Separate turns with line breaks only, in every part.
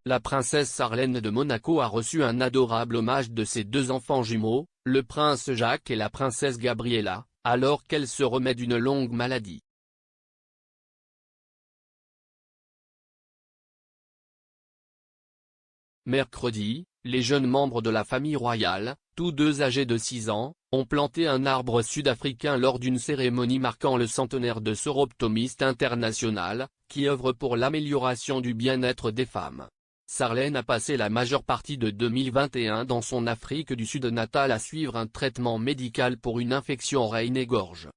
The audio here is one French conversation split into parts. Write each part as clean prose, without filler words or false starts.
La princesse Sarlène de Monaco a reçu un adorable hommage de ses deux enfants jumeaux, le prince Jacques et la princesse Gabriella, alors qu'elle se remet d'une longue maladie. Mercredi, les jeunes membres de la famille royale, tous deux âgés de 6 ans, ont planté un arbre sud-africain lors d'une cérémonie marquant le centenaire de Soroptimist International, qui œuvre pour l'amélioration du bien-être des femmes. Sarlène a passé la majeure partie de 2021 dans son Afrique du Sud natale à suivre un traitement médical pour une infection reine-gorge.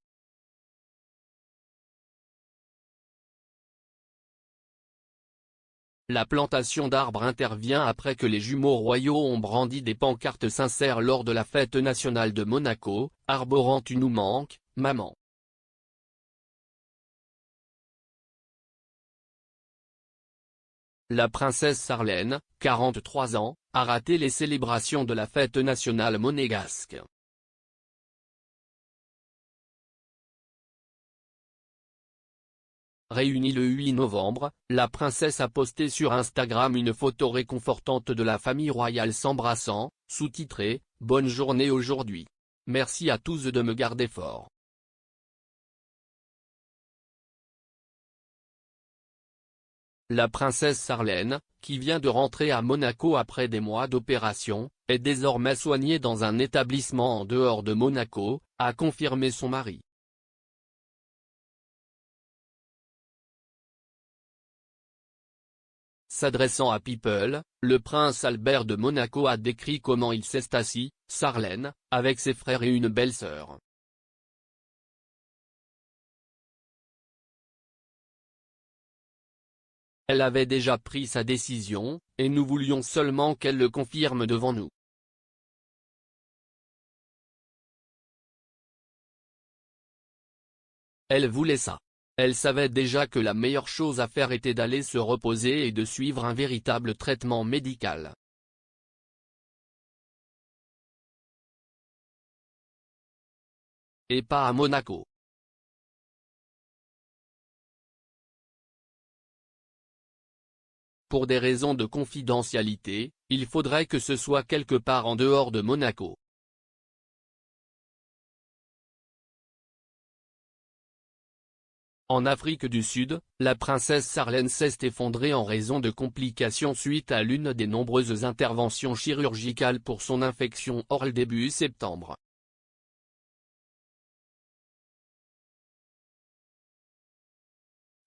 La plantation d'arbres intervient après que les jumeaux royaux ont brandi des pancartes sincères lors de la fête nationale de Monaco, arborant « Tu nous manques, maman ». La princesse Sarlène, 43 ans, a raté les célébrations de la fête nationale monégasque. Réunie le 8 novembre, la princesse a posté sur Instagram une photo réconfortante de la famille royale s'embrassant, sous-titrée « Bonne journée aujourd'hui. Merci à tous de me garder fort ». La princesse Sarlène, qui vient de rentrer à Monaco après des mois d'opération, est désormais soignée dans un établissement en dehors de Monaco, a confirmé son mari. S'adressant à People, le prince Albert de Monaco a décrit comment il s'est assis, Sarlène, avec ses frères et une belle-sœur. Elle avait déjà pris sa décision, et nous voulions seulement qu'elle le confirme devant nous. Elle voulait ça. Elle savait déjà que la meilleure chose à faire était d'aller se reposer et de suivre un véritable traitement médical. Et pas à Monaco. Pour des raisons de confidentialité, il faudrait que ce soit quelque part en dehors de Monaco. En Afrique du Sud, la princesse Sarlène s'est effondrée en raison de complications suite à l'une des nombreuses interventions chirurgicales pour son infection orale début septembre.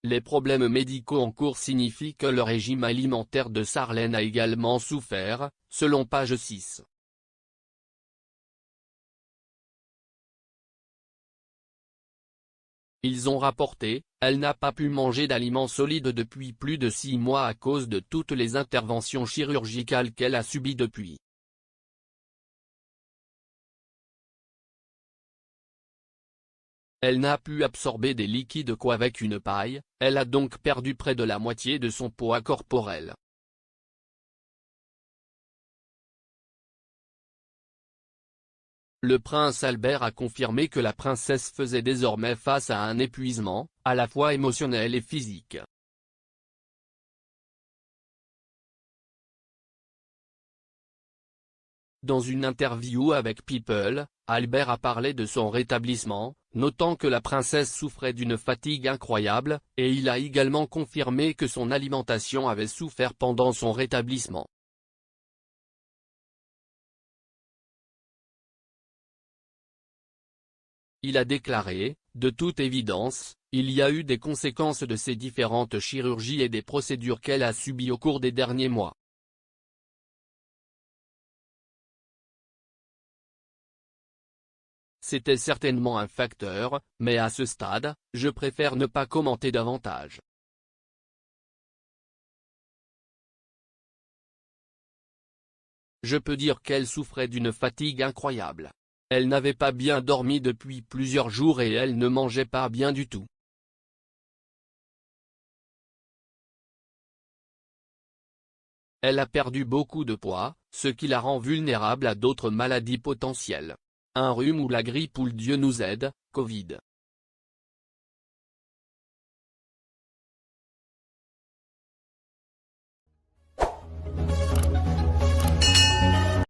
Les problèmes médicaux en cours signifient que le régime alimentaire de Sarlène a également souffert, selon page 6. Ils ont rapporté, elle n'a pas pu manger d'aliments solides depuis plus de 6 mois à cause de toutes les interventions chirurgicales qu'elle a subies depuis. Elle n'a pu absorber des liquides qu'avec une paille, elle a donc perdu près de la moitié de son poids corporel. Le prince Albert a confirmé que la princesse faisait désormais face à un épuisement, à la fois émotionnel et physique. Dans une interview avec People, Albert a parlé de son rétablissement, notant que la princesse souffrait d'une fatigue incroyable, et il a également confirmé que son alimentation avait souffert pendant son rétablissement. Il a déclaré, de toute évidence, il y a eu des conséquences de ces différentes chirurgies et des procédures qu'elle a subies au cours des derniers mois. C'était certainement un facteur, mais à ce stade, je préfère ne pas commenter davantage. Je peux dire qu'elle souffrait d'une fatigue incroyable. Elle n'avait pas bien dormi depuis plusieurs jours et elle ne mangeait pas bien du tout. Elle a perdu beaucoup de poids, ce qui la rend vulnérable à d'autres maladies potentielles. Un rhume ou la grippe ou le Dieu nous aide, Covid.